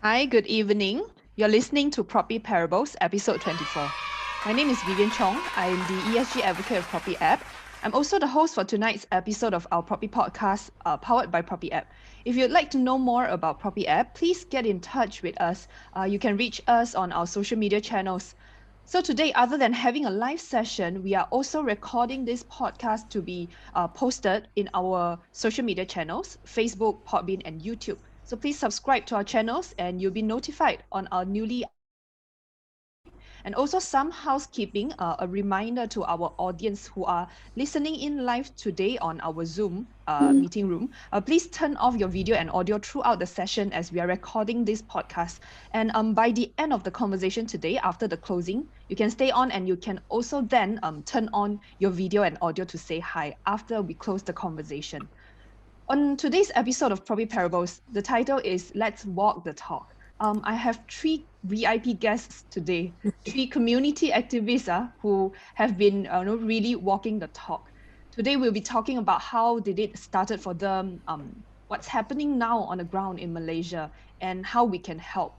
Hi, good evening. You're listening to Proppy Parables, episode 24. My name is Vivian Chong. I am the ESG advocate of Proppy app. I'm also the host for tonight's episode of our Proppy Podcast, powered by Proppy app. If you'd like to know more about Proppy app, please get in touch with us. You can reach us on our social media channels. So today, other than having a live session, we are also recording this podcast to be posted in our social media channels, Facebook, Podbean, and YouTube. So please subscribe to our channels and you'll be notified on our newly. And also some housekeeping, a reminder to our audience who are listening in live today on our Zoom meeting room. Please turn off your video and audio throughout the session as we are recording this podcast. And by the end of the conversation today, after the closing, you can stay on and you can also then turn on your video and audio to say hi after we close the conversation. On today's episode of Proppy Parables, the title is Let's Walk the Talk. I have three VIP guests today, three community activists who have been really walking the talk. Today we'll be talking about how did it started for them, what's happening now on the ground in Malaysia, and how we can help.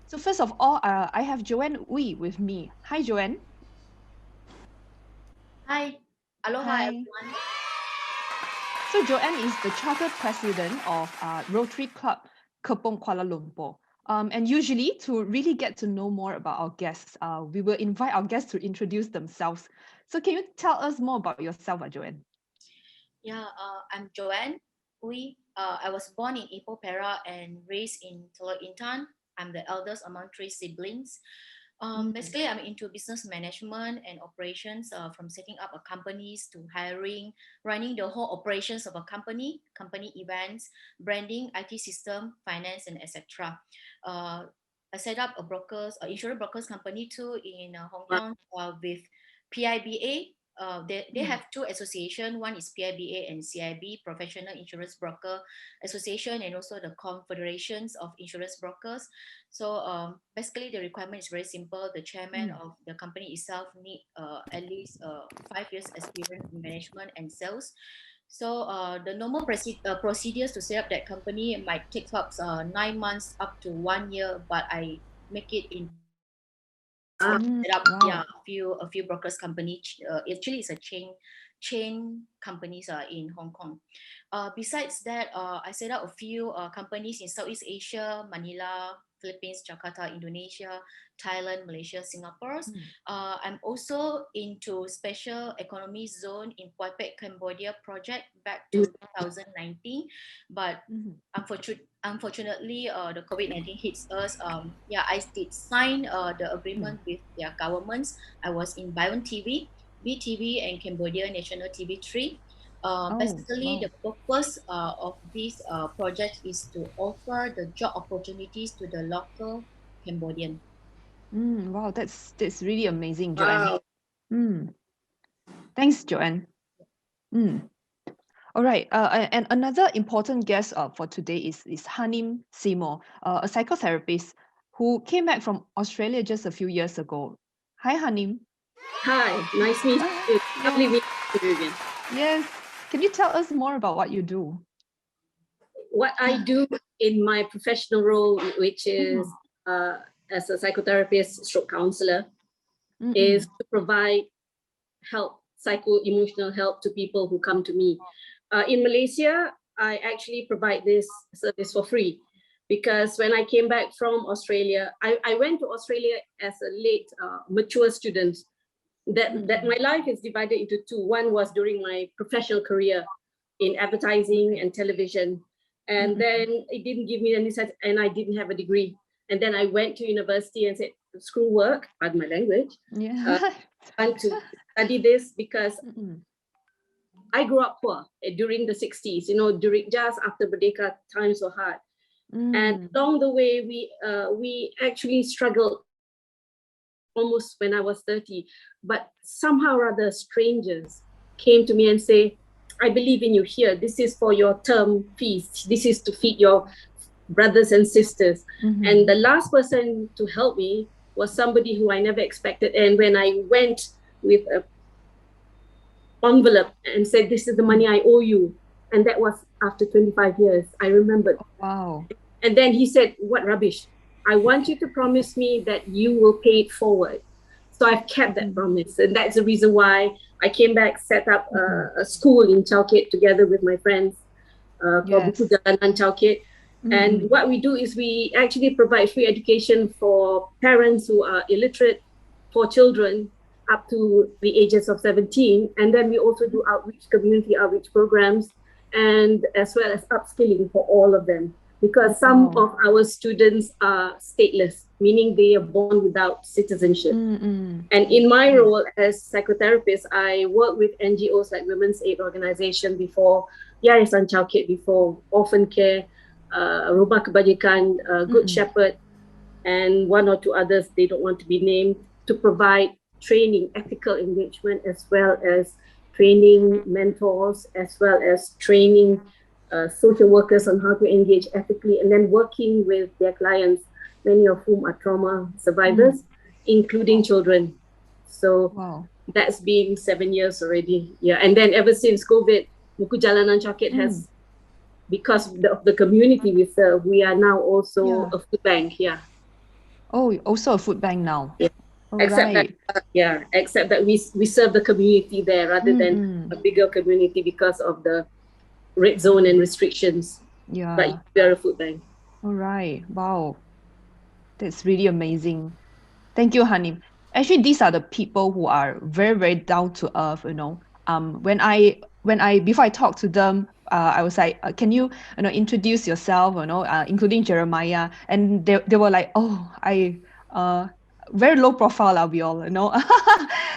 So first of all, I have Joanne Wee with me. Hi, Joanne. Hi. Aloha, Hi. everyone. So Joanne is the chartered president of Rotary Club Kepong Kuala Lumpur. And usually to really get to know more about our guests, we will invite our guests to introduce themselves. So can you tell us more about yourself, Joanne? Yeah, I'm Joanne Hui. I was born in Ipoh Perak and raised in Teluk Intan. I'm the eldest among three siblings. Basically, I'm into business management and operations, from setting up a companies to hiring, running the whole operations of a company events, branding, IT system, finance, and etc. I set up a insurance brokers company too in Hong Kong with PIBA. They have two associations. One is PIBA and CIB, Professional Insurance Broker Association, and also the Confederations of Insurance Brokers. So basically, the requirement is very simple. The chairman of the company itself need at least 5 years experience in management and sales. So the normal procedures to set up that company might take up 9 months up to 1 year, but I make it in set up a few brokers company. Actually, it's a chain companies in Hong Kong. Besides that, I set up a few companies in Southeast Asia, Manila, Philippines, Jakarta, Indonesia, Thailand, Malaysia, Singapore. I'm also into special economy zone in Poipet, Cambodia project back to 2019, but unfortunately, the COVID-19 hits us. I did sign the agreement with their governments. I was in Bion TV, BTV, and Cambodia National TV3. The purpose of this project is to offer the job opportunities to the local Cambodian. Wow, that's really amazing, Joanne. Wow. Thanks, Joanne. All right, and another important guest for today is Hanim Seymour, a psychotherapist who came back from Australia just a few years ago. Hi, Hanim. Hi, nice meeting you. Lovely meeting you, Vivian. Yes. Can you tell us more about what you do? What I do in my professional role, which is as a psychotherapist, stroke counselor, is to provide help, psycho-emotional help to people who come to me. In Malaysia, I actually provide this service for free because when I came back from Australia, I went to Australia as a late mature student. That my life is divided into two. One was during my professional career in advertising and television. And then it didn't give me any sense, and I didn't have a degree. And then I went to university and said, screw work, pardon my language. I want to study this because I grew up poor during the 60s, during just after Merdeka, times were hard. And along the way, we actually struggled almost when I was 30, but somehow or other strangers came to me and say, I believe in you here. This is for your term fees. This is to feed your brothers and sisters. And the last person to help me was somebody who I never expected. And when I went with an envelope and said, this is the money I owe you. And that was after 25 years, I remembered. Wow. And then he said, what rubbish. I want you to promise me that you will pay it forward. So I've kept that promise. And that's the reason why I came back, set up a school in Chowkit together with my friends, called Buku Jalanan Chowkit. And what we do is we actually provide free education for parents who are illiterate, for children up to the ages of 17. And then we also do community outreach programs, and as well as upskilling for all of them. Because some of our students are stateless, meaning they are born without citizenship. And in my role as psychotherapist, I work with NGOs like Women's Aid Organization before, Yayasan Chowkit before, Orphan Care, Rumah Kebajikan, Good Shepherd, and one or two others, they don't want to be named, to provide training, ethical engagement, as well as training mentors, as well as training social workers on how to engage ethically, and then working with their clients, many of whom are trauma survivors, including children. So that's been 7 years already. Yeah, and then ever since COVID, Buku Jalanan Chowkit has, because of the community we serve, we are now also a food bank. Yeah. Oh, also a food bank now. Yeah. Except that we serve the community there rather than a bigger community because of the red zone and restrictions. Yeah. But we are a food bank. All right. Wow. That's really amazing. Thank you, Hanim. Actually, these are the people who are very, very down to earth, you know. When I before I talked to them, I was like, can you introduce yourself, including Jeremiah, and they were like, very low profile, we all,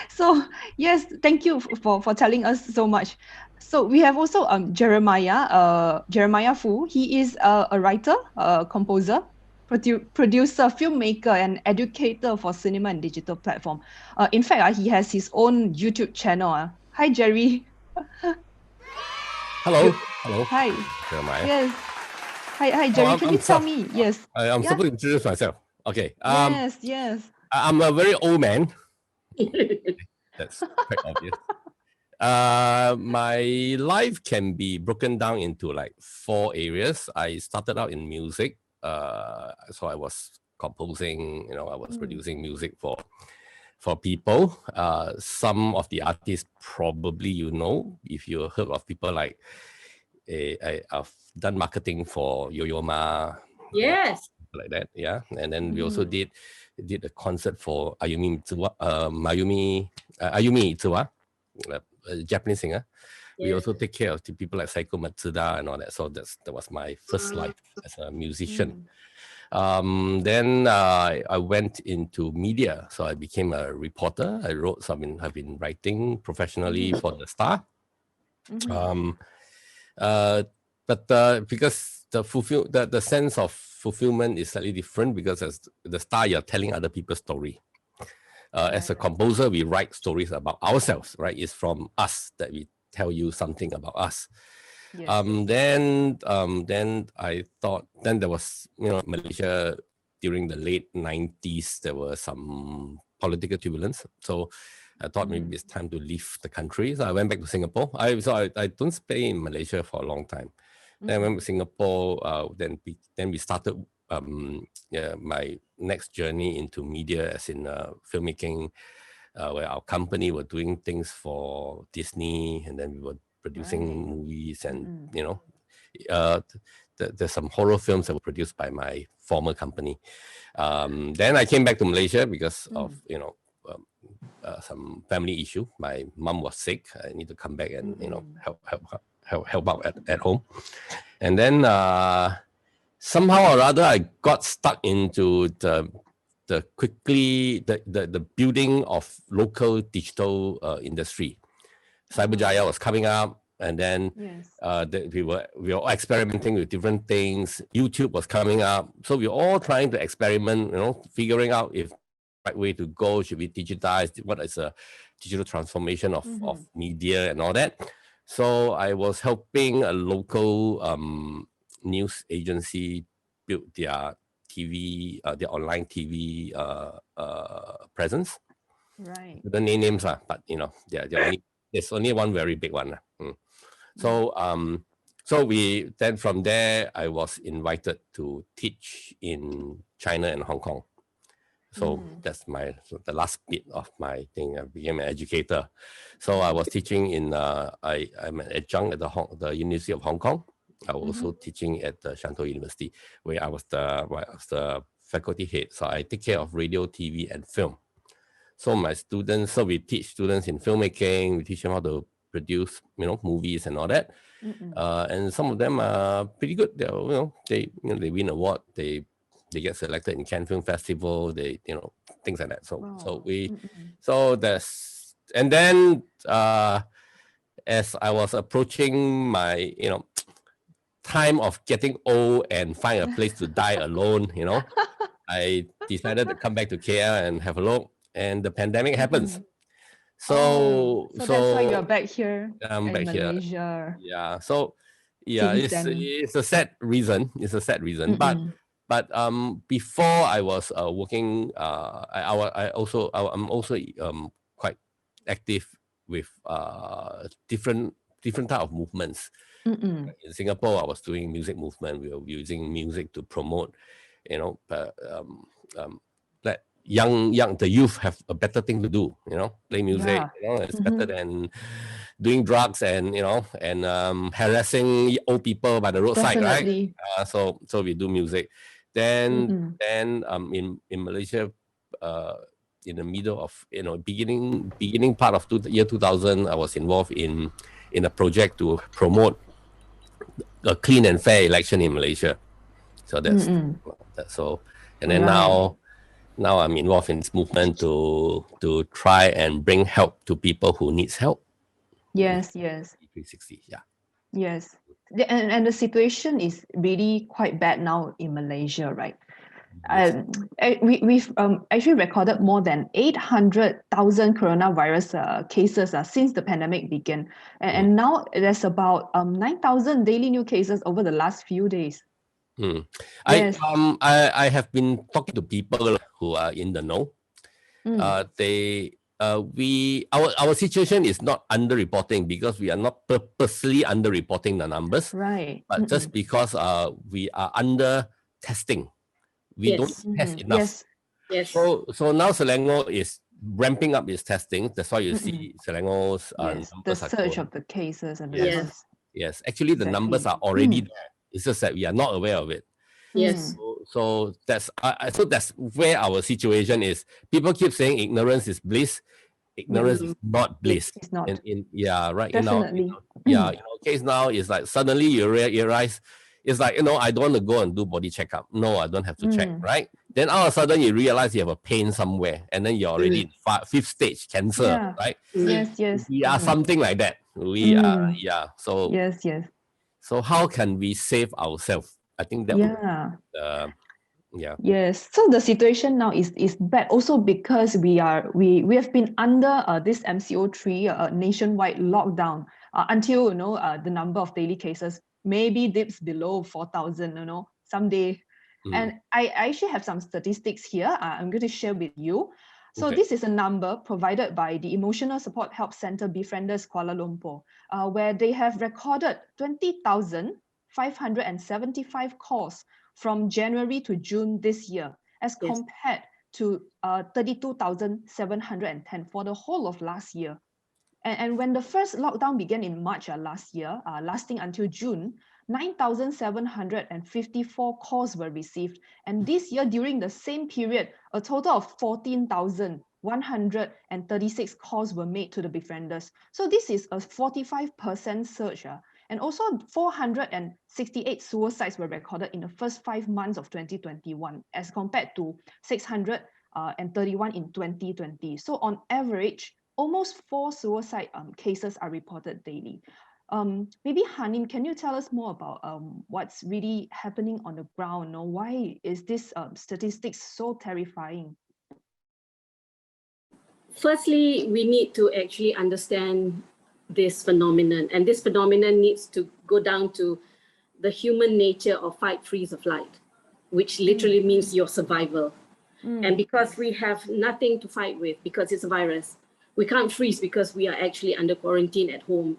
So yes, thank you for telling us so much. So we have also Jeremiah Fu. He is a writer, a composer, producer, filmmaker, and educator for cinema and digital platform. In fact, he has his own YouTube channel. Hi, Jerry. Hello. Hi. Jeremiah. Yes. Hi, Jerry. Can you tell me? Yes. I'm supposed to introduce myself. Okay. Yes. I'm a very old man. That's quite obvious. My life can be broken down into like 4 areas. I started out in music. So I was composing, I was producing music for people. Some of the artists probably if you heard of people like I've done marketing for Yo-Yo Ma. Yes. Like that, yeah. And then we also did a concert for Ayumi Itsuwa, a Japanese singer. Yes. We also take care of the people like Saiko Matsuda and all that. So that was my first life as a musician. Then I went into media. So I became a reporter. I've been writing professionally for The Star. But because the sense of fulfillment is slightly different, because as The Star, you're telling other people's story. As a composer, we write stories about ourselves, right? It's from us that we tell you something about us. Yes. Then I thought, then there was, Malaysia during the late 90s, there was some political turbulence. So I thought maybe it's time to leave the country. So I went back to Singapore. I don't stay in Malaysia for a long time. Then I went to Singapore. Then we started my next journey into media, as in filmmaking, where our company were doing things for Disney, and then we were producing movies, and there's some horror films that were produced by my former company. Then I came back to Malaysia because of some family issue. My mom was sick. I need to come back and help out at home. And then somehow or other, I got stuck into the building of local digital industry. Cyberjaya was coming up, and then we were experimenting with different things. YouTube was coming up, so we were all trying to experiment, figuring out if the right way to go, should we digitize, what is a digital transformation of media and all that. So I was helping a local news agency build their TV, their online TV presence. Right. The names are, but there's only one very big one. So So from there, I was invited to teach in China and Hong Kong. So that's the last bit of my thing. I became an educator. So I was teaching in, I'm an adjunct at the University of Hong Kong. I was also teaching at the Shantou University, where I was the faculty head. So I take care of radio, TV, and film. So we teach students in filmmaking. We teach them how to produce, movies and all that. And some of them are pretty good. They win award. They get selected in Cannes Film Festival. They, things like that. So that's, and then as I was approaching my, time of getting old and find a place to die alone, I decided to come back to KL and have a look, and the pandemic happens. So that's why you're back here. I'm back Malaysia. Here. Yeah. So yeah, it's a sad reason. It's a sad reason. But before I was working, I'm also quite active with different type of movements. In Singapore, I was doing music movement. We were using music to promote, that the youth have a better thing to do, play music. It's better than doing drugs and harassing old people by the roadside. Definitely. Right? So we do music. Then in Malaysia, in the middle of beginning part of year 2000, I was involved in a project to promote a clean and fair election in Malaysia. So that's so. And then now I'm involved in this movement to try and bring help to people who needs help. Yes. 360. Yeah. Yes. And the situation is really quite bad now in Malaysia, right? We've actually recorded more than 800,000 coronavirus cases since the pandemic began. And now there's about 9,000 daily new cases over the last few days. Yes. I have been talking to people who are in the know. Our situation is not underreporting because we are not purposely underreporting the numbers. Right. But just because we are under testing. We don't test enough. Yes. So now Selangor is ramping up its testing. That's why you see Selangor's the surge of the cases and Yes. Actually, the numbers are already there. It's just that we are not aware of it. Yes. So that's where our situation is. People keep saying ignorance is bliss. Ignorance is not bliss. It's not. Right. Definitely. In our case now is like suddenly you realize. It's like, I don't want to go and do body checkup. No, I don't have to check, right? Then all of a sudden you realize you have a pain somewhere and then you're already in fifth stage cancer, right? Yes. We are something like that. We are, So, yes. So how can we save ourselves? I think that Yes. So the situation now is bad also because we have been under this MCO3 nationwide lockdown until, the number of daily cases maybe dips below 4,000, someday. And I actually have some statistics here I'm going to share with you. So this is a number provided by the Emotional Support Help Center Befrienders Kuala Lumpur, where they have recorded 20,575 calls from January to June this year, as compared to 32,710 for the whole of last year. And when the first lockdown began in March last year, lasting until June, 9,754 calls were received. And this year, during the same period, a total of 14,136 calls were made to the befrienders. So this is a 45% surge. And also 468 suicides were recorded in the first 5 months of 2021, as compared to 631 in 2020. So on average, almost 4 suicide cases are reported daily. Maybe Hanim, can you tell us more about what's really happening on the ground? Why is this statistics so terrifying? Firstly, we need to actually understand this phenomenon, and this phenomenon needs to go down to the human nature of fight, freeze, or flight, which literally means your survival. And because we have nothing to fight with, because it's a virus, we can't freeze because we are actually under quarantine at home.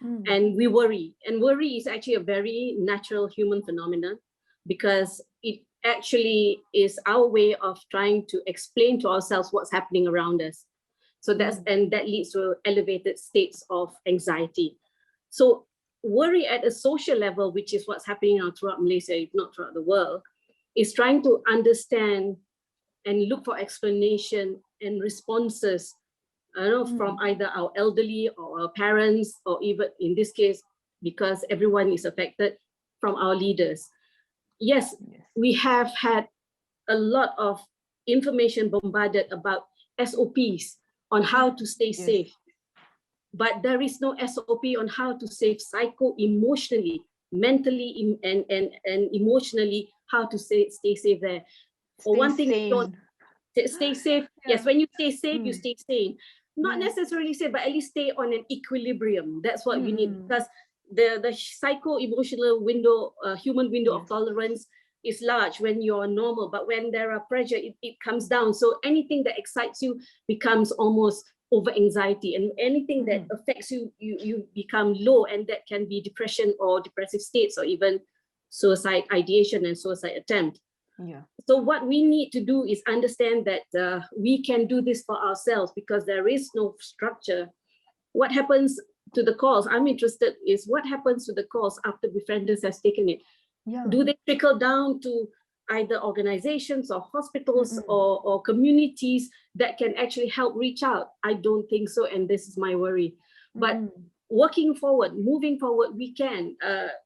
and we worry. And worry is actually a very natural human phenomenon, because it actually is our way of trying to explain to ourselves what's happening around us. So and that leads to elevated states of anxiety. So worry at a social level, which is what's happening now throughout Malaysia, if not throughout the world, is trying to understand and look for explanation and responses from either our elderly or our parents, or even in this case, because everyone is affected, from our leaders. Yes, we have had a lot of information bombarded about SOPs on how to stay safe, but there is no SOP on how to save psycho-emotionally, mentally, and emotionally, how to stay safe there. For one thing, stay safe. Yes, when you stay safe, you stay sane. Not necessarily safe, but at least stay on an equilibrium. That's what you need, because the psycho-emotional window, human window of tolerance is large when you're normal, but when there are pressure, it comes down. So anything that excites you becomes almost over anxiety, and anything that affects you, you become low, and that can be depression or depressive states, or even suicide ideation and suicide attempt. So what we need to do is understand that we can do this for ourselves, because there is no structure. What happens to the calls? I'm interested is what happens to the calls after befrienders has taken it. Do they trickle down to either organizations or hospitals or communities that can actually help reach out? I don't think so, and this is my worry. But moving forward, we can.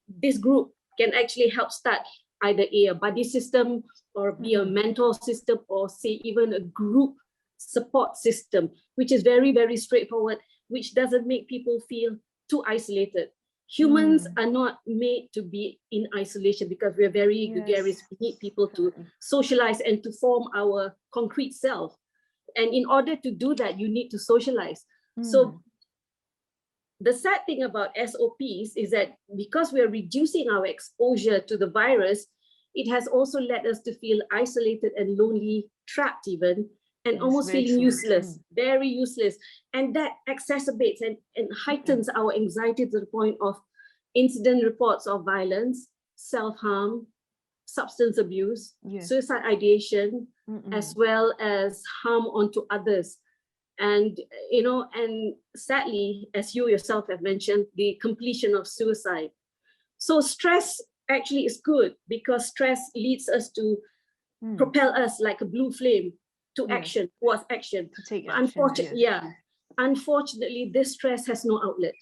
This group can actually help start either a buddy system, or be a mentor system, or say even a group support system, which is very, very straightforward, which doesn't make people feel too isolated. Humans are not made to be in isolation, because we're very gregarious. We need people to socialize and to form our concrete self. And in order to do that, you need to socialize. So the sad thing about SOPs is that because we're reducing our exposure to the virus, it has also led us to feel isolated and lonely, trapped even, and almost feeling useless, very useless. And that exacerbates and heightens our anxiety to the point of incident reports of violence, self-harm, substance abuse, suicide ideation, as well as harm onto others. And, and sadly, as you yourself have mentioned, the completion of suicide. So stress actually is good, because stress leads us to propel us like a blue flame to action, towards action. Unfortunately, this stress has no outlet.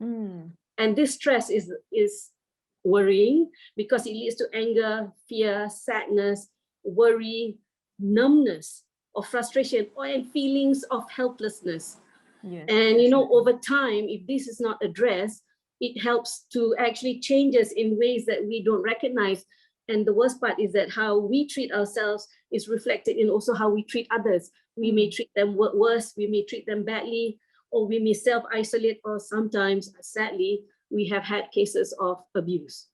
And this stress is worrying, because it leads to anger, fear, sadness, worry, numbness, or frustration, and feelings of helplessness. And over time, if this is not addressed, it helps to actually change us in ways that we don't recognize. And the worst part is that how we treat ourselves is reflected in also how we treat others. We may treat them worse, we may treat them badly, or we may self-isolate, or sometimes, sadly, we have had cases of abuse.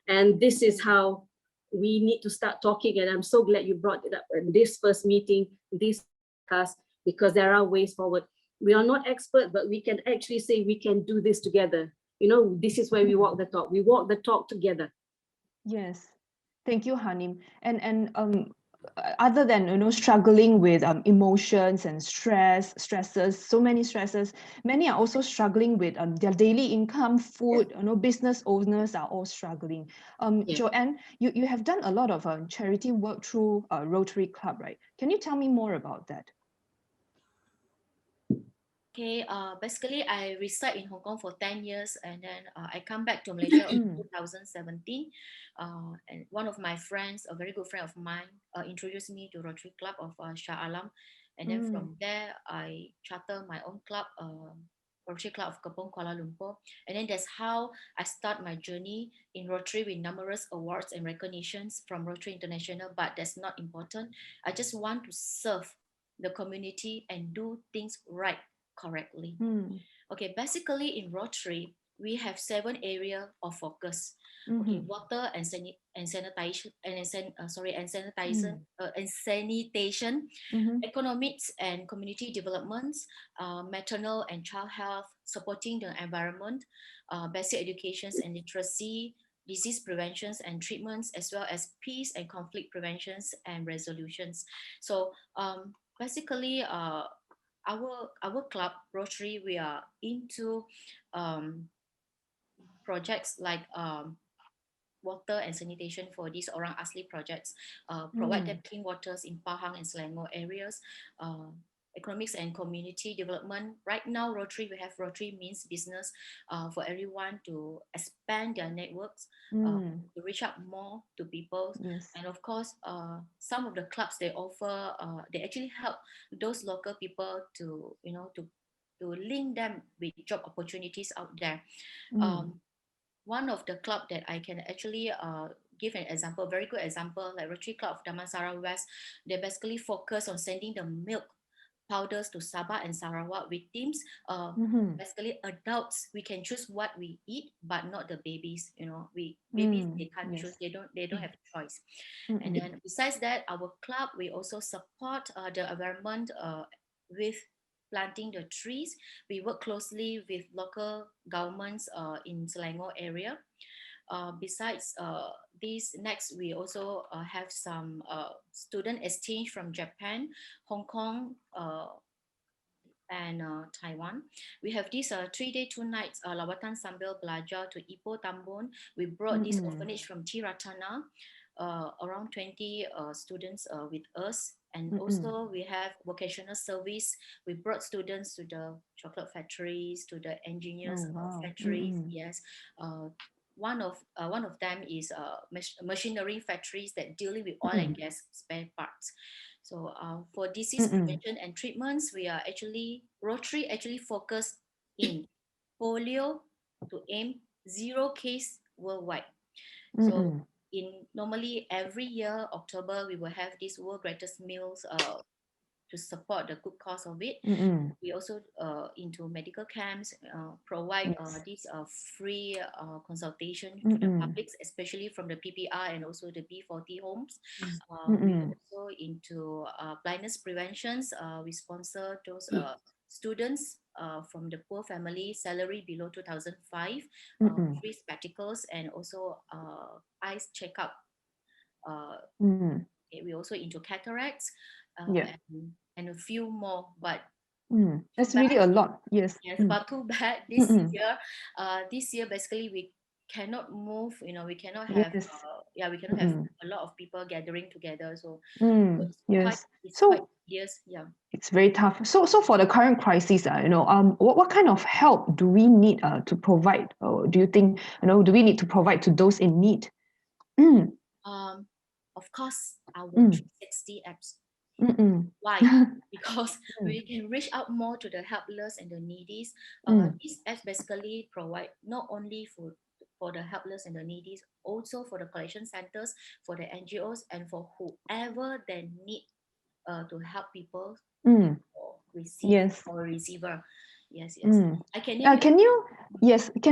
And this is how we need to start talking. And I'm so glad you brought it up in this first meeting, this podcast, because there are ways forward. We are not experts, but we can actually say we can do this together. This is where we walk the talk. We walk the talk together. Yes. Thank you, Hanim. And other than struggling with emotions and stresses, so many stresses, many are also struggling with their daily income, food. Business owners are all struggling. Joanne, you have done a lot of charity work through Rotary Club, right? Can you tell me more about that? Okay, basically I reside in Hong Kong for 10 years, and then I come back to Malaysia in 2017. And one of my friends, a very good friend of mine, introduced me to Rotary Club of Shah Alam. And then from there, I charter my own club, Rotary Club of Kepong, Kuala Lumpur. And then that's how I start my journey in Rotary, with numerous awards and recognitions from Rotary International. But that's not important. I just want to serve the community and do things right, correctly. Okay, basically in Rotary, we have 7 areas of focus. Okay, water and sanitation, economics and community developments, maternal and child health, supporting the environment, basic educations and literacy, disease preventions and treatments, as well as peace and conflict preventions and resolutions. So basically, our club, Rotary, we are into projects like water and sanitation for these Orang Asli projects, provide them clean waters in Pahang and Selangor areas, economics and community development. Right now, Rotary, we have Rotary means business for everyone to expand their networks, to reach out more to people. Yes. And of course, some of the clubs they offer, they actually help those local people to, to link them with job opportunities out there. One of the club that I can actually give an example, very good example, like Rotary Club of Damansara West, they basically focus on sending the milk powders to Sabah and Sarawak with teams. Basically, adults, we can choose what we eat, but not the babies. Babies, they can't choose. They don't have a choice. And then besides that, our club, we also support the environment with planting the trees. We work closely with local governments in Selangor area. Besides this, next we also have some student exchange from Japan, Hong Kong, and Taiwan. We have this 3-day 2 nights lawatan sambil belajar to Ipoh Tambun. We brought this orphanage from Tiratana, around 20 students with us. And also we have vocational service. We brought students to the chocolate factories, to the engineers factories. Yes. One of them is machinery factories that dealing with oil and gas spare parts. So for disease prevention and treatments, Rotary actually focused in polio to aim 0 case worldwide. So normally every year, October, we will have these World Greatest Meals to support the good cause of it. We also into medical camps, provide this free consultation to the public, especially from the PPR and also the B40 homes. We also into blindness preventions. We sponsor those students from the poor family, salary below 2005, free spectacles, and also eyes checkup. We also into cataracts. And a few more, but that's really a lot. Yes. But too bad this year basically we cannot move. We cannot have we cannot have a lot of people gathering together. So it's very tough. So for the current crisis, what kind of help do we need to provide? Or do you think do we need to provide to those in need? Of course, our 360 apps. Why? Because we can reach out more to the helpless and the needy. These apps basically provide not only for the helpless and the needy, also for the collection centers, for the NGOs, and for whoever they need to help people or receive or receiver. Yes. Can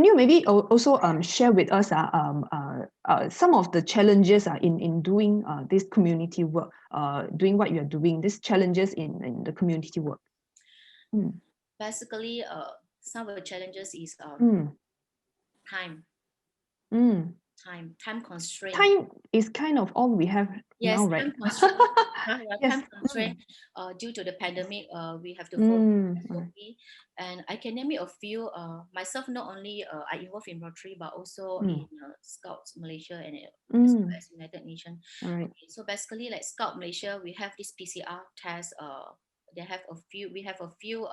you maybe also share with us some of the challenges in doing this community work, doing what you're doing, these challenges in the community work? Basically, some of the challenges is time. Time constraint. Time is kind of all we have now, right? Time constraint. Due to the pandemic, we have to follow SOP. And I can name it a few. Myself, not only I involved in Rotary, but also in Scouts Malaysia and as well as United Nations. Right. Okay, so basically, like Scout Malaysia, we have this PCR test. We have a few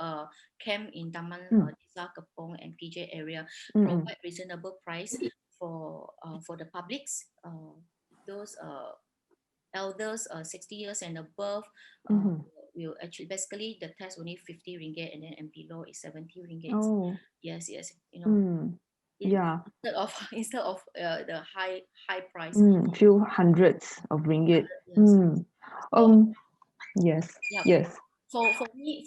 camp in Taman Desa, Kepong, and PJ area. Provide reasonable price for the publics, those elders 60 years and above will actually basically the test only 50 ringgit and then below is 70 ringgit. Yes, instead of the high price, few hundreds of ringgit. Yes.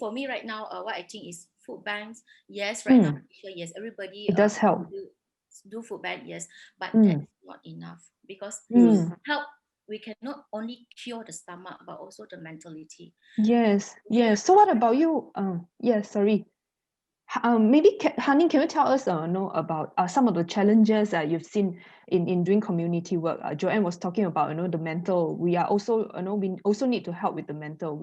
For me right now, what I think is food banks. Yes, right now, Mm. yes, everybody It does help. do food bank, yes, but Mm. that's not enough, because Mm. help, we cannot only cure the stomach, but also the mentality. Yes, yes. So what about you? Yes, sorry. Maybe Hanin, can you tell us know about some of the challenges that you've seen in doing community work? Joanne was talking about the mental. We are also we also need to help with the mental.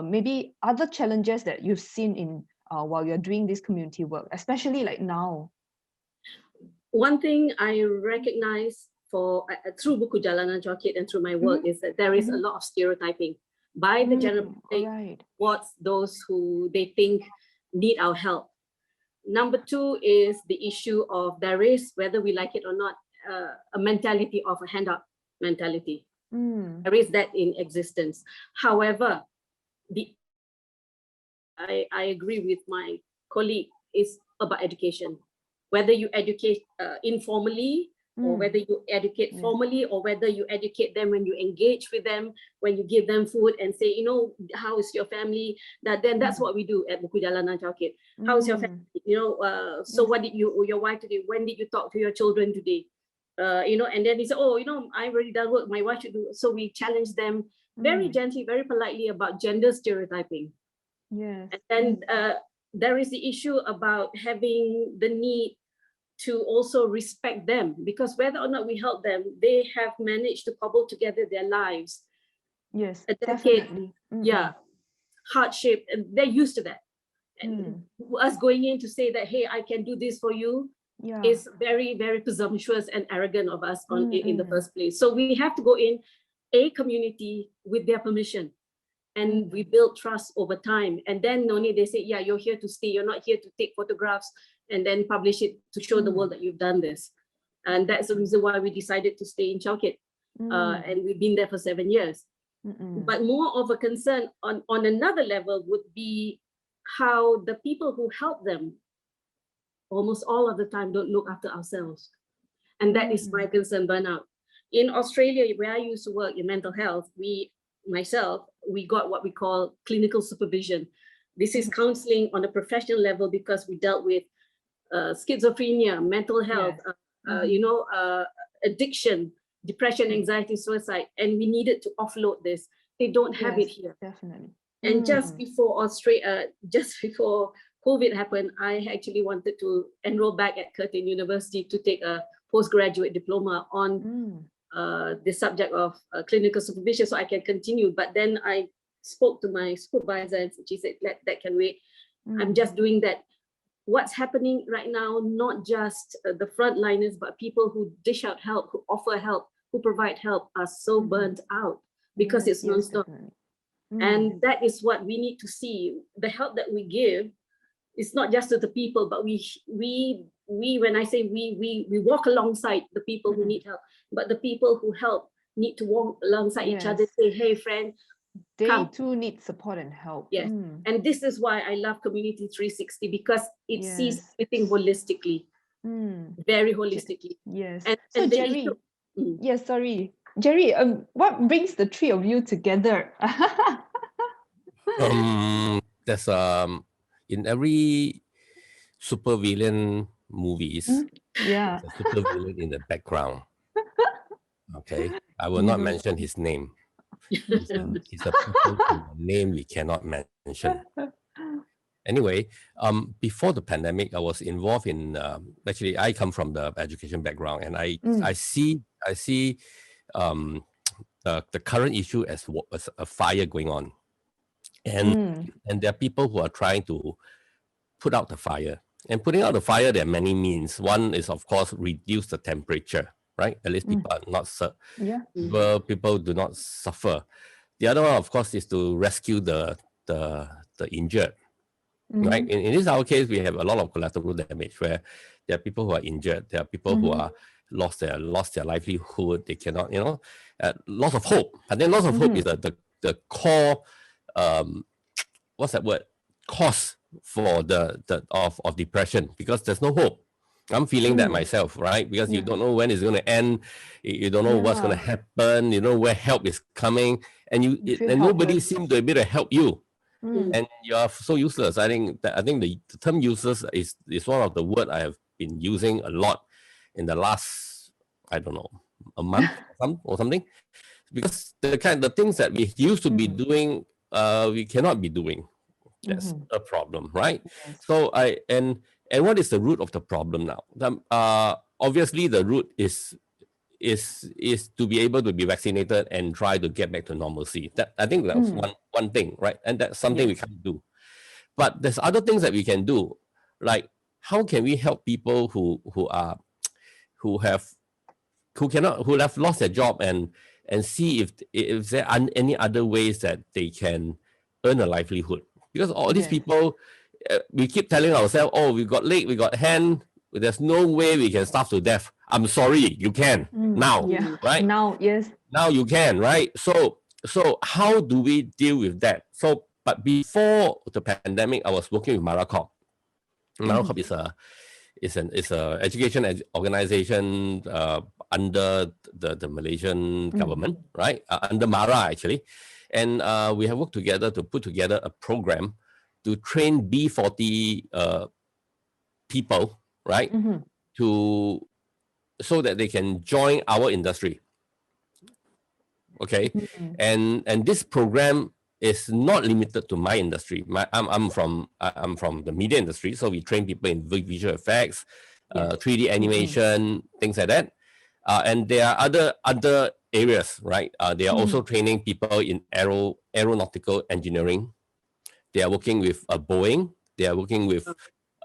Maybe other challenges that you've seen in while you're doing this community work, especially like now. One thing I recognize through Buku Jalanan Joget and through my work is that there is a lot of stereotyping by the general public Right. towards those who they think need our help. Number two is the issue of there is, whether we like it or not, a mentality of a handout mentality. There is that in existence. However, I agree with my colleague, is about education. Whether you educate informally, or whether you educate formally, or whether you educate them when you engage with them, when you give them food and say, how is your family? Then that's what we do at Buku Jalanan Joget. How is your family? So what did your wife today? When did you talk to your children today? And then they say, I've already done work, my wife should do. So we challenge them very gently, very politely about gender stereotyping. Yes. And then there is the issue about having the need to also respect them, because whether or not we help them, they have managed to cobble together their lives. Yes, A decade, definitely. hardship, and they're used to that. And us going in to say that, hey, I can do this for you, is very, very presumptuous and arrogant of us in the first place. So we have to go in a community with their permission. And we build trust over time. And then only they say, yeah, you're here to stay. You're not here to take photographs and then publish it to show the world that you've done this. And that's the reason why we decided to stay in Chowkit. And we've been there for 7 years. But more of a concern on another level would be how the people who help them almost all of the time don't look after ourselves. And that is my concern, burnout. In Australia, where I used to work in mental health, we got what we call clinical supervision. This is counseling on a professional level, because we dealt with schizophrenia, mental health, addiction, depression, anxiety, suicide, and we needed to offload this. They don't have it here. Definitely. And just before COVID happened, I actually wanted to enroll back at Curtin University to take a postgraduate diploma on the subject of clinical supervision, so I can continue. But then I spoke to my supervisor and she said, that can wait. I'm just doing that. What's happening right now, not just the frontliners, but people who dish out help, who offer help, who provide help, are so burnt out because it's non-stop. And that is what we need to see. The help that we give is not just to the people, but we when I say we walk alongside the people who need help, but the people who help need to walk alongside each other, say, hey friend, they come. too need support and help. Yes. And this is why I love Community 360, because it sees everything holistically, very holistically. Yes. And so Jerry, yes, sorry. Jerry, what brings the three of you together? There's in every supervillain movies, there's a supervillain in the background. Okay, I will not mention his name. He's a person whose name we cannot mention. Anyway, before the pandemic, I was involved in. Actually, I come from the education background, and I see the current issue as a fire going on, and there are people who are trying to put out the fire. And putting out the fire, there are many means. One is, of course, reduce the temperature, right? At least people are not people do not suffer. The other one, of course, is to rescue the injured. Right? In this our case, we have a lot of collateral damage where there are people who are injured, there are people who are lost their livelihood, they cannot, loss of hope. And then loss of hope is the core what's that word? Cause for of depression, because there's no hope. I'm feeling that myself, right? Because you don't know when it's going to end, you don't know what's going to happen, you know where help is coming, and and nobody seems to be able to help you. and you are so useless. I think the term useless is one of the word I have been using a lot in the last, I don't know, a month or something, because the things that we used to be doing, we cannot be doing. That's a problem, right? Yes. So and what is the root of the problem now? Obviously, the root is to be able to be vaccinated and try to get back to normalcy. I think that's one thing, right? And that's something we can't do. But there's other things that we can do, like how can we help people who have lost their job and see if there are any other ways that they can earn a livelihood. Because all these people, we keep telling ourselves, oh, we got leg, we got hand, there's no way we can starve to death. I'm sorry, you can now, right? Now, yes. Now you can, right? So how do we deal with that? So, but before the pandemic, I was working with Maracop. Maracop is an education organization under the Malaysian government, right? Under MARA actually. And we have worked together to put together a program to train B40 people, right? So that they can join our industry. Okay, and this program is not limited to my industry. I'm from the media industry, so we train people in visual effects, 3D animation, things like that. And there are other areas, right? They are also training people in aeronautical engineering. They are working with Boeing. They are working with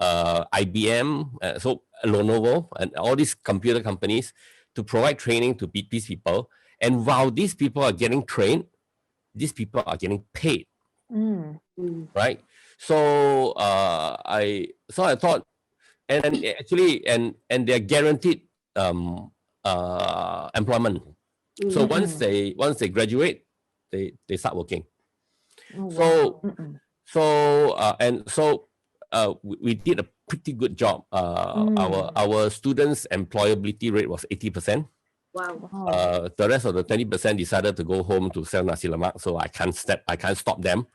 IBM, so Lenovo, and all these computer companies to provide training to these people. And while these people are getting trained, these people are getting paid, right? So I thought, and actually, and they're guaranteed employment. So once they graduate, they start working. We did a pretty good job. Our students' employability rate was 80%. Wow. The rest of the 20% decided to go home to sell nasi lemak, so I can't stop them.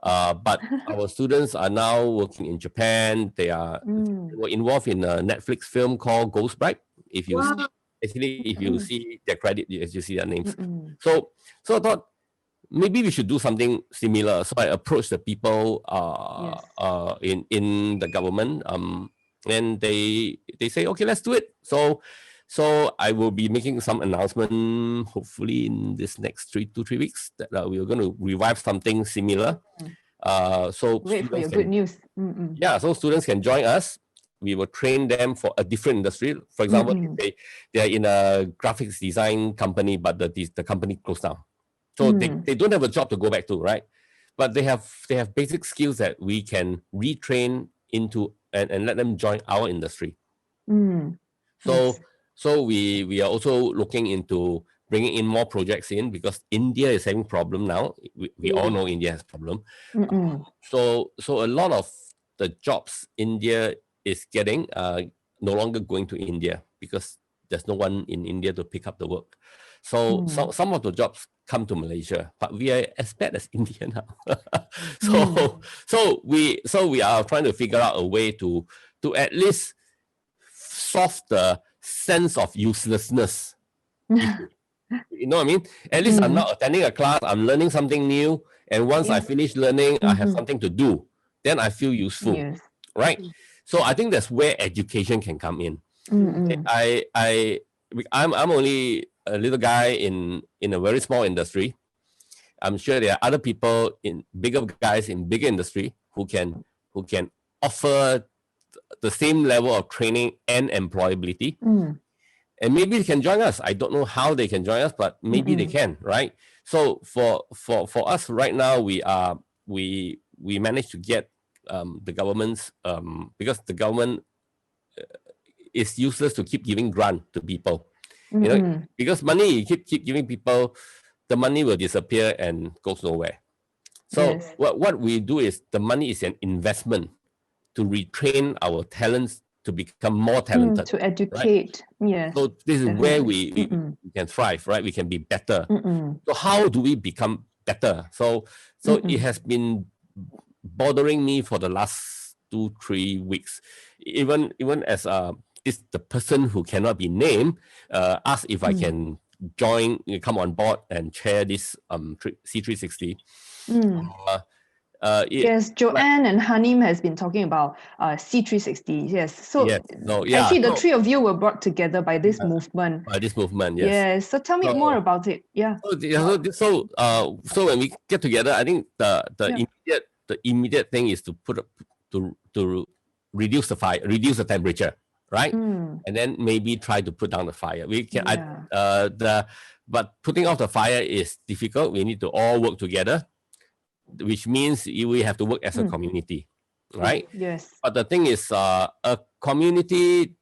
But our students are now working in Japan. They were involved in a Netflix film called Ghost Bride. If you see their credit, you see their names. So I thought maybe we should do something similar. So I approached the people in the government, and they say, okay, let's do it. So I will be making some announcement, hopefully in this next 3 weeks, that we are going to revive something similar. So wait for your good news. Yeah, so students can join us. We will train them for a different industry. For example, if they are in a graphics design company, but the company closed down. So they don't have a job to go back to, right? But they have basic skills that we can retrain into and let them join our industry. So we are also looking into bringing in more projects in, because India is having problem now. We all know India has problem. So a lot of the jobs India is getting no longer going to India, because there's no one in India to pick up the work. So some of the jobs come to Malaysia, but we are as bad as India now. So we are trying to figure out a way to at least solve the sense of uselessness. You know what I mean? At least I'm not attending a class, I'm learning something new, and once I finish learning, I have something to do. Then I feel useful, right? So I think that's where education can come in. I'm only a little guy in a very small industry. I'm sure there are other people bigger industry who can offer the same level of training and employability. And maybe they can join us. I don't know how they can join us, but maybe they can, right? So for us right now, we managed to get the government's because the government is useless to keep giving grant to people. You know, because money you keep giving people, the money will disappear and goes nowhere. So what we do is, the money is an investment to retrain our talents to become more talented. To educate, right? So this is where we can thrive, right? We can be better. So how do we become better? So it has been bothering me for the last 2-3 weeks. Even as the person who cannot be named asked if I can come on board and chair this C360. Yes, Joanne and Hanim has been talking about C360. Yes, so actually the three of you were brought together by this movement. By this movement, yes. Yes. So tell me more about it. Yeah. So when we get together, I think the immediate thing is to to reduce the fire, reduce the temperature, right? And then maybe try to put down the fire. We can but putting off the fire is difficult. We need to all work together, which means we have to work as a community, right? Yes. But the thing is, a community,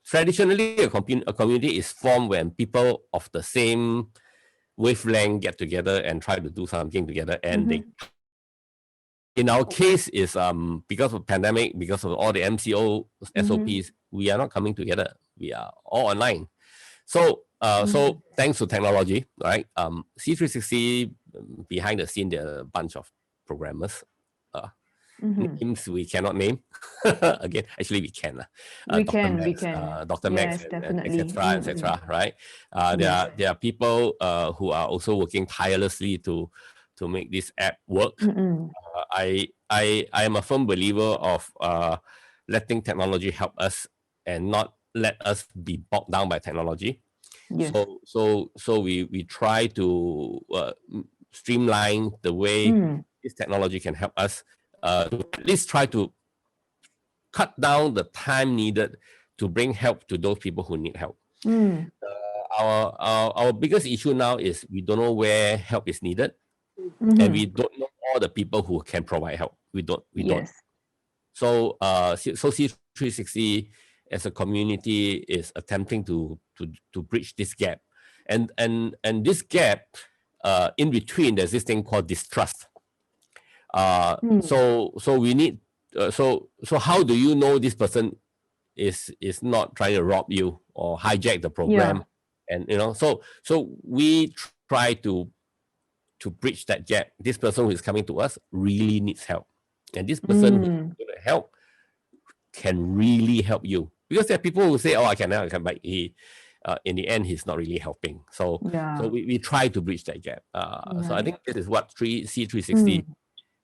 traditionally, a community is formed when people of the same wavelength get together and try to do something together. And in our case, is because of pandemic, because of all the MCO SOPs, we are not coming together. We are all online. So, so thanks to technology, right? C360 behind the scene, there are a bunch of programmers. Names we cannot name. Again, actually we can. We can. Dr. Max, etc. Right? There are people who are also working tirelessly to make this app work. I am a firm believer of letting technology help us and not let us be bogged down by technology. Yes. So we try to streamline the way this technology can help us. At least try to cut down the time needed to bring help to those people who need help. Our biggest issue now is we don't know where help is needed, and we don't know all the people who can provide help. We don't. So C360 as a community is attempting to bridge this gap, and this gap in between, there's this thing called distrust. So we need so how do you know this person is not trying to rob you or hijack the program? And so we try to bridge that gap. This person who is coming to us really needs help, and this person who's going to help can really help you, because there are people who say, I can help, but he in the end he's not really helping. So we try to bridge that gap. So I think this is what C360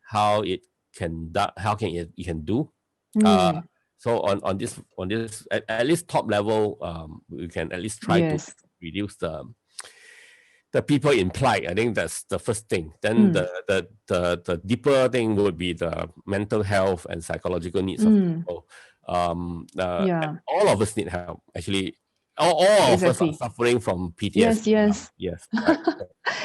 how it can do. So on this at least top level, we can at least try to reduce the people implied. I think that's the first thing. Then the deeper thing would be the mental health and psychological needs of people. All of us need help. Actually, all of us are suffering from PTSD. Yes.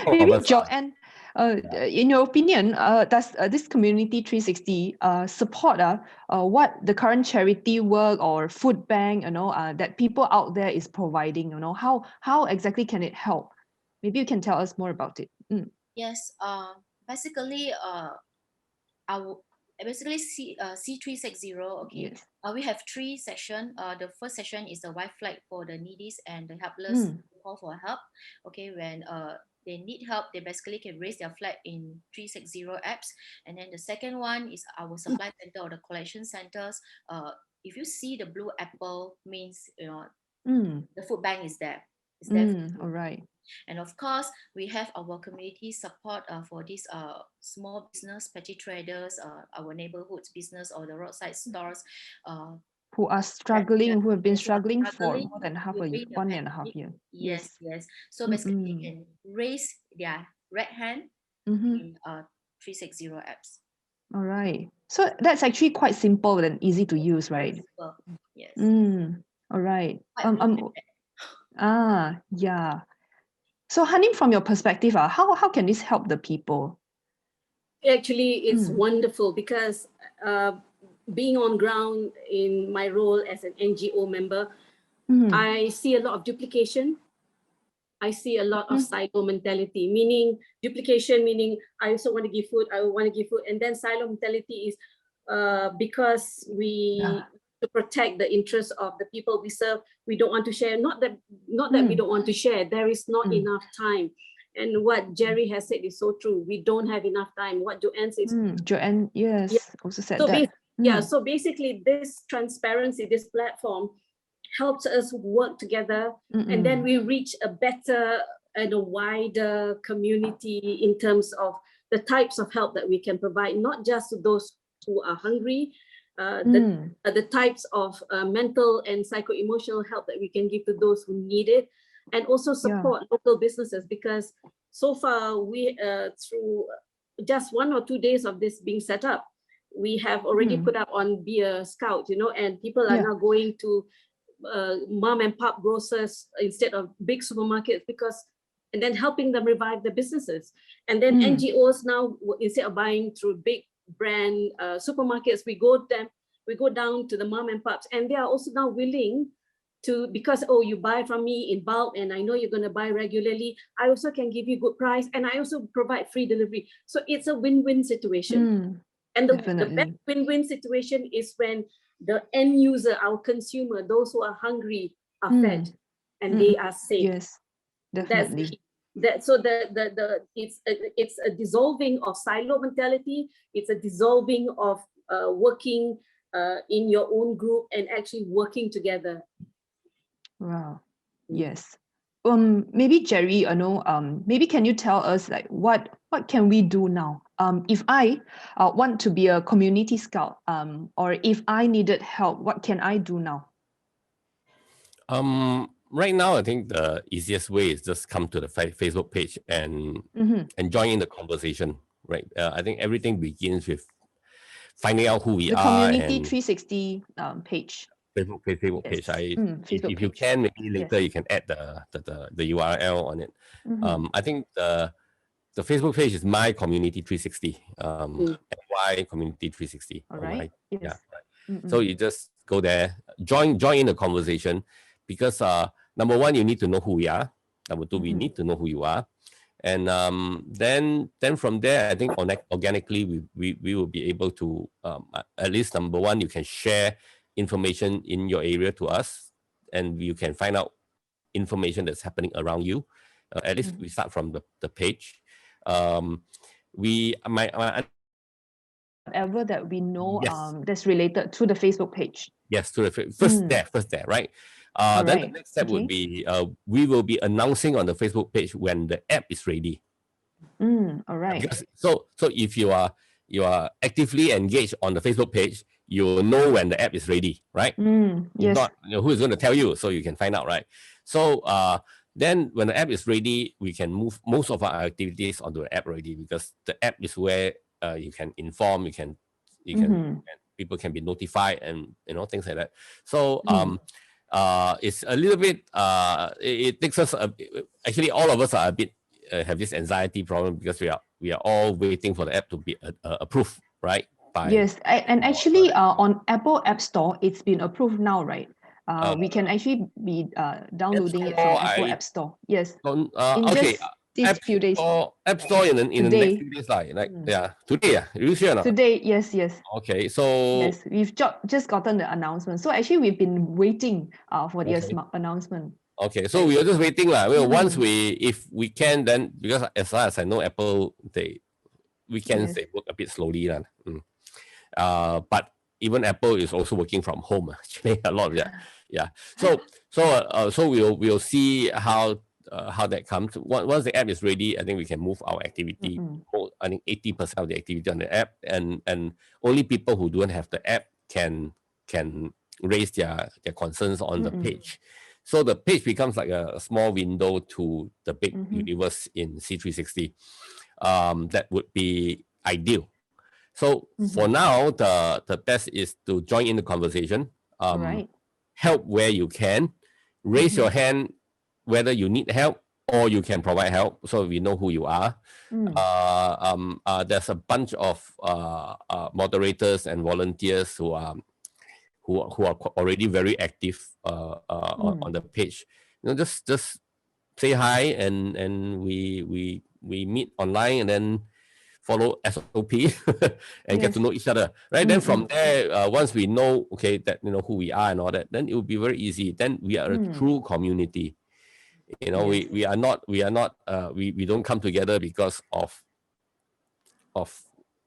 Maybe Joanne, in your opinion, does this community 360 support what the current charity work or food bank that people out there is providing? How exactly can it help? Maybe you can tell us more about it. Yes. Basically, C360. Okay. Yes. We have 3 sessions. The first session is the white flag for the needy and the helpless call for help. Okay, when they need help, they basically can raise their flag in 360 apps. And then the second one is our supply center or the collection centers. If you see the blue apple, means the food bank is there. It's there. All right. And of course, we have our community support for these small business, petty traders, our neighborhood business or the roadside stores. Who are struggling, who have been struggling for more than 1.5 years. Yes. So basically, they can raise their red hand in 360 apps. All right. So that's actually quite simple and easy to use, right? Simple. Yes. All right. Yeah. So Hanim, from your perspective, how can this help the people? Actually, it's wonderful because being on ground in my role as an NGO member, I see a lot of duplication. I see a lot of silo mentality, meaning duplication, meaning I also want to give food, and then silo mentality is because we to protect the interests of the people we serve, we don't want to share. Not that we don't want to share. There is not enough time. And what Jerry has said is so true. We don't have enough time. What Joanne says. Joanne, yes, also said so that. So basically this transparency, this platform helps us work together, and then we reach a better and a wider community in terms of the types of help that we can provide, not just to those who are hungry, the types of mental and psycho-emotional help that we can give to those who need it, and also support local businesses, because so far we through just 1 or 2 days of this being set up, we have already put up on Be a Scout, and people are now going to mom and pop grocers instead of big supermarkets, and then helping them revive their businesses. And then NGOs now, instead of buying through big brand supermarkets, we go down to the mom and pops, and they are also now willing to, because you buy from me in bulk and I know you're going to buy regularly, I also can give you good price, and I also provide free delivery. So it's a win-win situation. And the best win-win situation is when the end user, our consumer, those who are hungry, are fed and they are safe. Yes, definitely. It's a dissolving of silo mentality. It's a dissolving of working in your own group and actually working together. Wow. Yes. Maybe Jerry, maybe can you tell us like what can we do now? If I want to be a community scout, or if I needed help, what can I do now? Right now, I think the easiest way is just come to the Facebook page and join in the conversation. Right. I think everything begins with finding out who we are. The Community 360 page. Facebook page. If you can, maybe later you can add the URL on it. I think the Facebook page is My Community 360. My Community 360. All right. Yes. Yeah. Right. So you just go there, join in the conversation, because number one, you need to know who we are. Number two, we need to know who you are. And then from there, I think organically we will be able to at least number one, you can share information in your area to us, and you can find out information that's happening around you. At least we start from the page. Whatever that we know that's related to the Facebook page. Yes, to the first there, right? Then the next step would be we will be announcing on the Facebook page when the app is ready. All right. So if you are actively engaged on the Facebook page, you will know when the app is ready, right? Yes. Not who is going to tell you, so you can find out, right? So then when the app is ready, we can move most of our activities onto the app already, because the app is where you can inform, people can be notified, and things like that. So it's a little bit it takes us actually all of us are a bit have this anxiety problem, because we are all waiting for the app to be approved, right? Yes, and actually on Apple App Store, it's been approved now, right? We can actually be downloading it from Apple App Store. Yes. These few days. App Store in the next few days, today. Are you sure or not? Today, yes. Okay, so yes, we've just gotten the announcement. So actually, we've been waiting for the announcement. Okay, so we are just waiting, Once if we can, then, because as far as I know, Apple weekends they work a bit slowly, but even Apple is also working from home. Actually, a lot of that. Yeah. So we'll see how that comes. Once the app is ready, I think we can move our activity. I think 80% of the activity on the app, and only people who don't have the app can raise their concerns on the page. So the page becomes like a small window to the big universe in C360. That would be ideal. So for now, the best is to join in the conversation. Help where you can. Raise your hand whether you need help or you can provide help, so we know who you are. There's a bunch of moderators and volunteers who are already very active on the page. Just say hi, and we meet online, and then follow SOP and get to know each other, right? Then from there, once we know, that who we are and all that, then it will be very easy. Then we are a true community. You know, we don't come together because of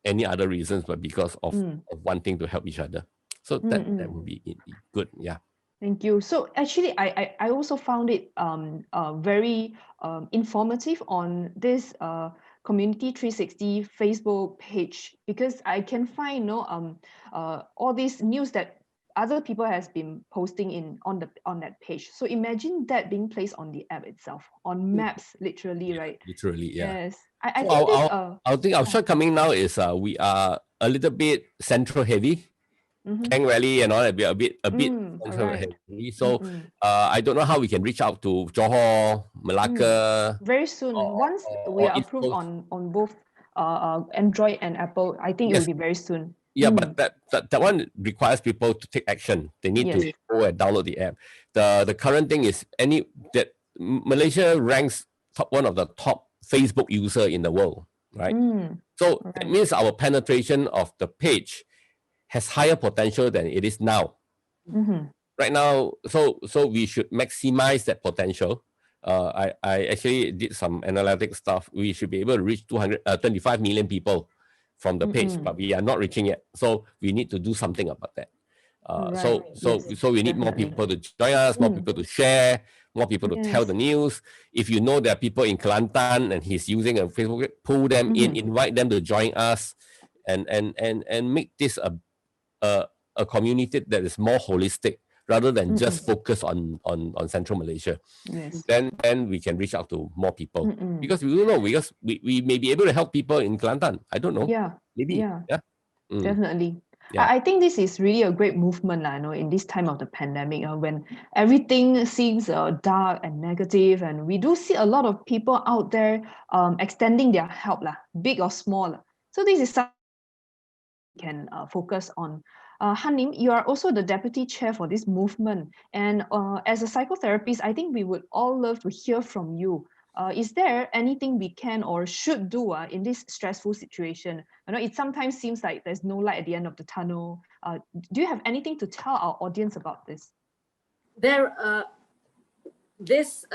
any other reasons, but because of wanting to help each other. So that would be good. Yeah. Thank you. So actually, I also found it very informative on this Community 360 Facebook page, because I can find all these news that other people has been posting on that page. So imagine that being placed on the app itself, on maps, literally, right? Literally, yeah. Yes. I think our shortcoming now is we are a little bit central heavy. Klang Valley and all that, a bit central heavy. So I don't know how we can reach out to Johor, Malacca. Very soon. Once we are approved on both Android and Apple, I think it will be very soon. Yeah, but that one requires people to take action. They need to go and download the app. The current thing is that Malaysia ranks one of the top Facebook user in the world, right? So that means our penetration of the page has higher potential than it is now. Right now, so we should maximize that potential. I actually did some analytic stuff. We should be able to reach 25 million people from the page, but we are not reaching it. So we need to do something about that. So we need more people to join us, more people to share, more people to tell the news. If you know there are people in Kelantan and he's using a Facebook, pull them in, invite them to join us, and make this a community that is more holistic rather than just focus on Central Malaysia. Then we can reach out to more people, because we don't know, because we may be able to help people in Kelantan. I don't know. Maybe. Definitely. I think this is really a great movement, in this time of the pandemic, when everything seems dark and negative, and we do see a lot of people out there extending their help, big or small. So this is something we can focus on. Han Nim, you are also the deputy chair for this movement, and as a psychotherapist, I think we would all love to hear from you. Is there anything we can or should do in this stressful situation? It sometimes seems like there's no light at the end of the tunnel. Do you have anything to tell our audience about this? This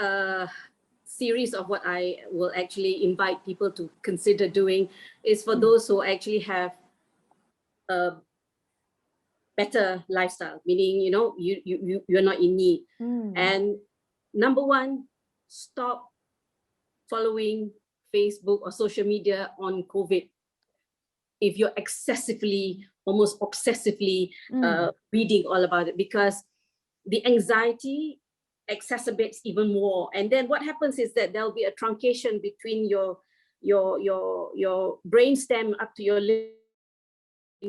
series of what I will actually invite people to consider doing is for those who actually have a better lifestyle, meaning you're not in need. And number one, stop following Facebook or social media on COVID. If you're excessively, almost obsessively reading all about it, because the anxiety exacerbates even more. And then what happens is that there'll be a truncation between your brainstem up to your lip.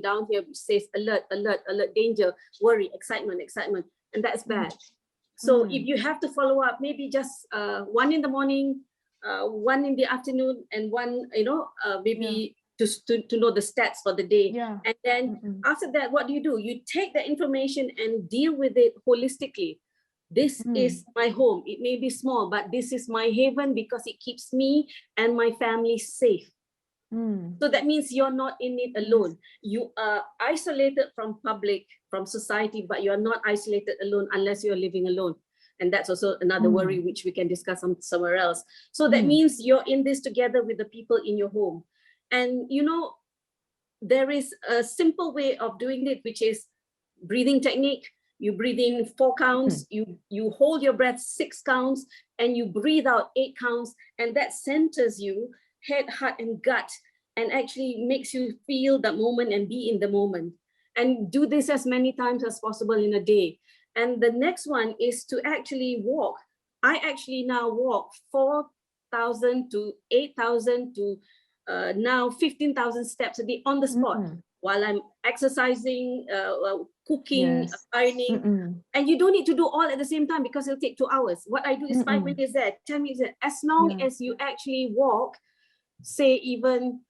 Down here says alert, alert, alert, danger, worry, excitement, and that's bad. So if you have to follow up, maybe just one in the morning, one in the afternoon, and one, maybe to know the stats for the day. And then after that, what do? You take the information and deal with it holistically. This is my home. It may be small, but this is my haven because it keeps me and my family safe. So that means you're not in it alone. You are isolated from public, from society, but you're not isolated alone unless you're living alone. And that's also another worry, which we can discuss somewhere else. So that means you're in this together with the people in your home. And, there is a simple way of doing it, which is breathing technique. You breathe in 4 counts, you hold your breath 6 counts, and you breathe out 8 counts. And that centers you, head, heart, and gut, and actually makes you feel the moment and be in the moment. And do this as many times as possible in a day. And the next one is to actually walk. I actually now walk 4,000 to 8,000 to now 15,000 steps a day on the spot while I'm exercising, cooking, ironing. And you don't need to do all at the same time because it'll take 2 hours. What I do is 5 minutes there, 10 minutes there. As long as you actually walk, say even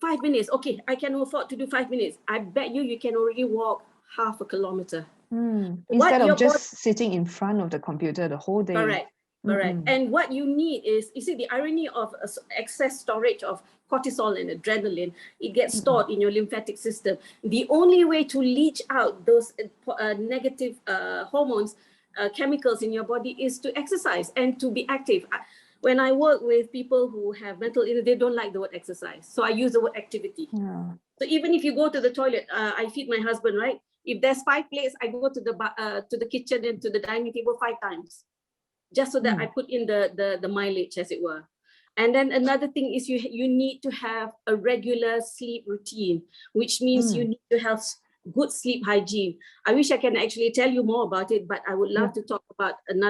5 minutes, okay, I can afford to do 5 minutes. I bet you can already walk half a kilometer. Instead of just sitting in front of the computer the whole day. Correct. And what you need is, you see, the irony of excess storage of cortisol and adrenaline, it gets stored in your lymphatic system. The only way to leach out those negative hormones chemicals in your body is to exercise and to be active. When I work with people who have mental illness, they don't like the word exercise. So I use the word activity. Yeah. So even if you go to the toilet, I feed my husband, right? If there's 5 plates, I go to the kitchen and to the dining table 5 times, just so that I put in the mileage, as it were. And then another thing is you need to have a regular sleep routine, which means you need to have good sleep hygiene. I wish I can actually tell you more about it, but I would love to talk about on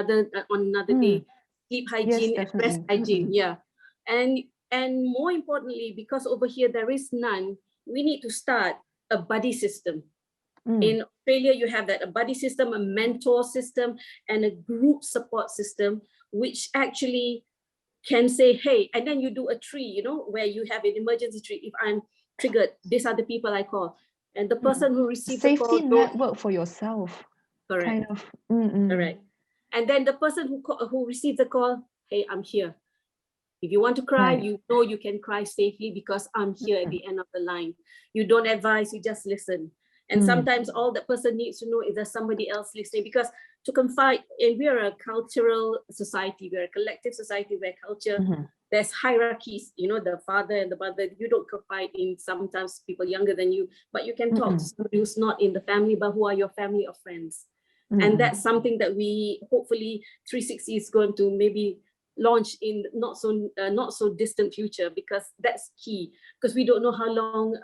another day. Sleep hygiene and rest hygiene, and more importantly, because over here there is none, we need to start a buddy system. In Australia, you have that, a buddy system, a mentor system, and a group support system, which actually can say, hey, and then you do a tree, you know, where you have an emergency tree. If I'm triggered, these are the people I call. And the person who receives the call, safety network for yourself. Correct. Kind of. Correct. And then the person who receives the call, hey, I'm here. If you want to cry, you know you can cry safely because I'm here at the end of the line. You don't advise, you just listen. And sometimes all the person needs to know is there's somebody else listening, because to confide, and we are a cultural society, we're a collective society where culture, there's hierarchies, you know, the father and the mother, you don't confide in sometimes people younger than you, but you can talk to somebody who's not in the family, but who are your family or friends. And that's something that we hopefully 360 is going to maybe launch in not so distant future, because that's key, because we don't know how long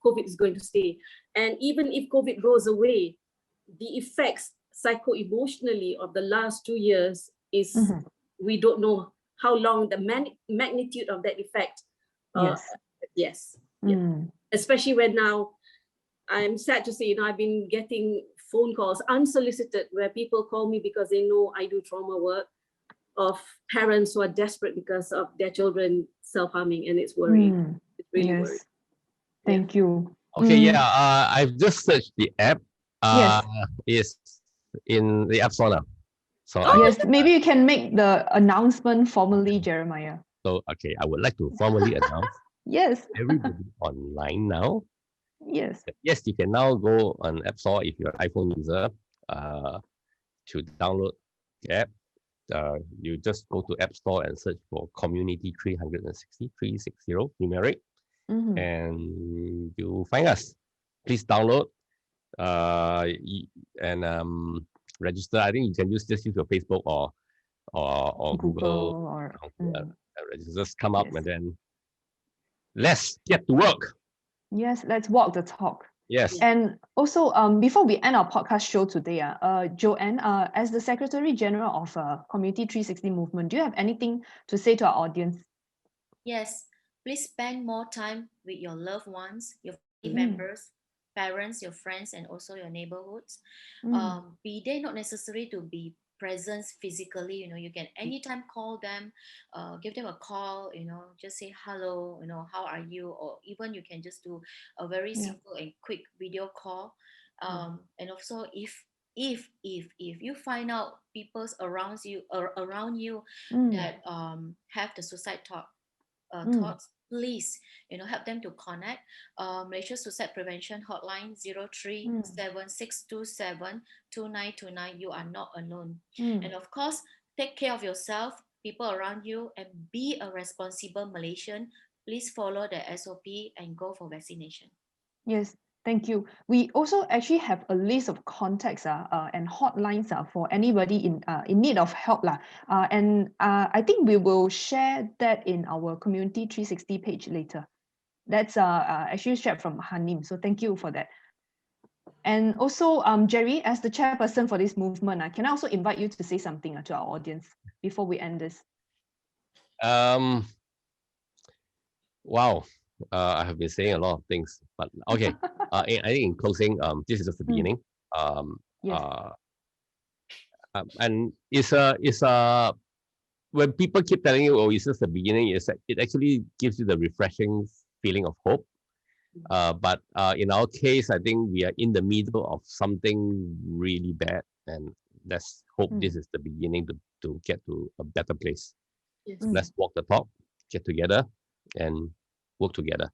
COVID is going to stay. And even if COVID goes away, the effects psycho-emotionally of the last 2 years is we don't know how long the magnitude of that effect. Especially when now, I'm sad to say, you know, I've been getting phone calls unsolicited where people call me because they know I do trauma work, of parents who are desperate because of their children self-harming, and it's worrying. It's really worrying. Thank you. Okay, I've just searched the app. It's in the App Store now. So maybe you can make the announcement formally, Jeremiah. So okay, I would like to formally announce. Everybody online now. Yes, you can now go on App Store if you're an iPhone user to download the app. You just go to App Store and search for Community 360 numeric, and you find us. Please download and register. I think you can just use your Facebook or Google or just come up and then let's get to work. Yes, let's walk the talk. Yes. And also, before we end our podcast show today, Joanne, as the Secretary General of Community 360 Movement, do you have anything to say to our audience? Yes, please spend more time with your loved ones, your family members, parents, your friends, and also your neighborhoods. Be they not necessary to be present physically, you know, you can anytime call them, give them a call, you know, just say hello, you know, how are you? Or even you can just do a very simple and quick video call. And also if you find out people around you that have the suicide thoughts, please, you know, help them to connect Malaysia Suicide Prevention Hotline 0376272929. You are not alone. And of course, take care of yourself, people around you, and be a responsible Malaysian. Please follow the SOP and go for vaccination. Yes, thank you. We also actually have a list of contacts and hotlines for anybody in need of help. And I think we will share that in our Community 360 page later. That's actually shared from Hanim. So thank you for that. And also, Jerry, as the chairperson for this movement, can I also invite you to say something to our audience before we end this? Wow. I have been saying a lot of things, but okay. I think in closing, this is just the beginning. And it's when people keep telling you, "Oh, it's just the beginning," it actually gives you the refreshing feeling of hope. But in our case, I think we are in the middle of something really bad, and let's hope this is the beginning to get to a better place. Let's walk the talk, get together, and work together.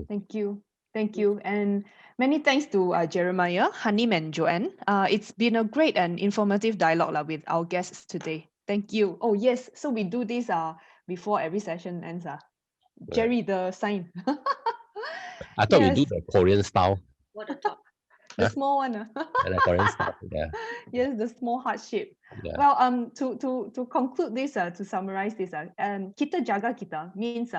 Thank you. Thank you. And many thanks to Jeremiah, Hanim, and Joanne. It's been a great and informative dialogue with our guests today. Thank you. Oh, yes. So we do this before every session ends. Jerry, the sign. I thought we do the Korean style. What a talk. The small one. The Korean style. Yeah. Yes, the small heart shape. Yeah. Well, to conclude this, to summarize this, kitajagakita means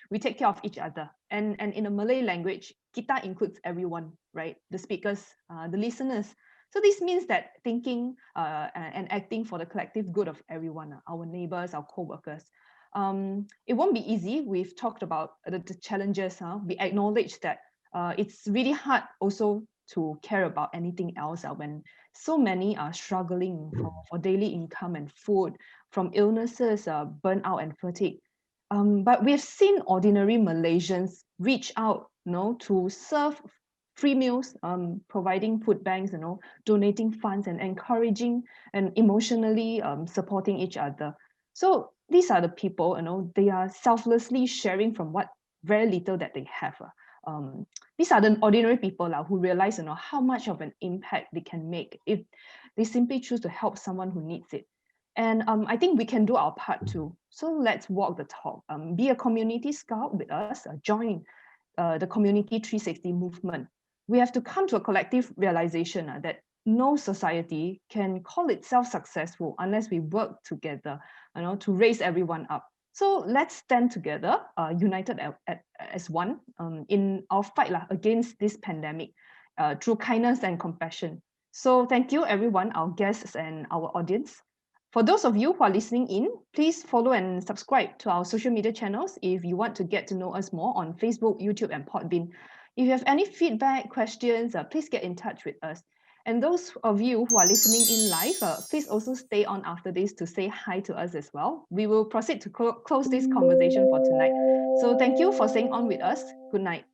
we take care of each other. And in a Malay language, kita includes everyone, right? The speakers, the listeners. So this means that thinking and acting for the collective good of everyone, our neighbors, our co-workers. It won't be easy. We've talked about the challenges. We acknowledge that it's really hard also to care about anything else when so many are struggling for daily income and food, from illnesses, burnout and fatigue. But we've seen ordinary Malaysians reach out, to serve free meals, providing food banks, donating funds and encouraging and emotionally supporting each other. So these are the people, they are selflessly sharing from what very little that they have. These are the ordinary people who realize how much of an impact they can make if they simply choose to help someone who needs it. And I think we can do our part too. So let's walk the talk. Be a community scout with us. Join the Community 360 movement. We have to come to a collective realization that no society can call itself successful unless we work together, to raise everyone up. So let's stand together, united as one in our fight against this pandemic through kindness and compassion. So thank you, everyone, our guests and our audience. For those of you who are listening in, please follow and subscribe to our social media channels if you want to get to know us more on Facebook, YouTube, and Podbean. If you have any feedback, questions, please get in touch with us. And those of you who are listening in live, please also stay on after this to say hi to us as well. We will proceed to close this conversation for tonight. So thank you for staying on with us. Good night.